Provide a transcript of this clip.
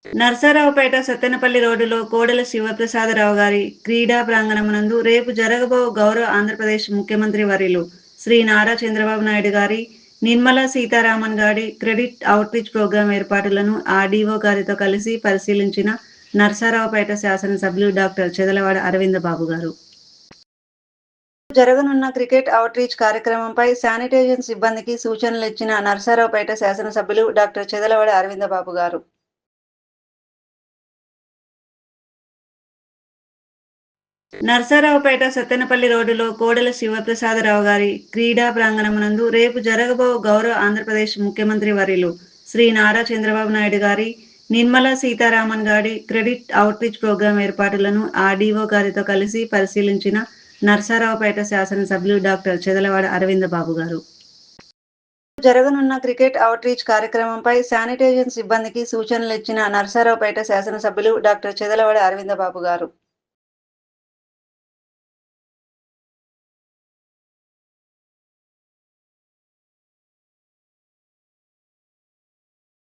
నర్సారావుపేట సత్తెనపల్లి రోడ్డులో కోడెల శివప్రసాదరావు గారి క్రీడా ప్రాంగణమునందు రేపు జరగబో గౌరవ ఆంధ్రప్రదేశ్ ముఖ్యమంత్రి వర్యులు శ్రీ నారా చంద్రబాబు నాయుడు గారి నిర్మలా సీతారామన్ గారి క్రెడిట్ అవుట్రీచ్ ప్రోగ్రాం ఏర్పాట్లను ఆర్డీఓ గారితో కలిసి పరిశీలించిన నర్సారావుపేట శాసనసభ్యులు డాక్టర్ చెదలవాడ అరవింద బాబు గారు. జరగనున్న క్రికెట్ అవుట్రీచ్ కార్యక్రమంపై శానిటేషన్ సిబ్బందికి సూచనలు ఇచ్చిన నర్సారావుపేట శాసనసభ్యులు డాక్టర్ చెదలవాడ అరవింద బాబు గారు. నర్సారావుపేట సత్తెనపల్లి రోడ్డులో కోడెల శివప్రసాదరావు గారి క్రీడా ప్రాంగణమునందు రేపు జరగబో గౌరవ ఆంధ్రప్రదేశ్ ముఖ్యమంత్రి వర్యులు శ్రీ నారా చంద్రబాబు నాయుడు గారి నిర్మలా సీతారామన్ గారి క్రెడిట్ అవుట్రీచ్ ప్రోగ్రాం ఏర్పాట్లను ఆర్డీఓ గారితో కలిసి పరిశీలించిన నర్సారావుపేట శాసనసభ్యులు డాక్టర్ చెదలవాడ అరవింద బాబు గారు. జరగనున్న క్రికెట్ అవుట్రీచ్ కార్యక్రమంపై శానిటేషన్ సిబ్బందికి సూచనలు ఇచ్చిన నర్సారావుపేట శాసనసభ్యులు డాక్టర్ చెదలవాడ అరవింద బాబు గారు.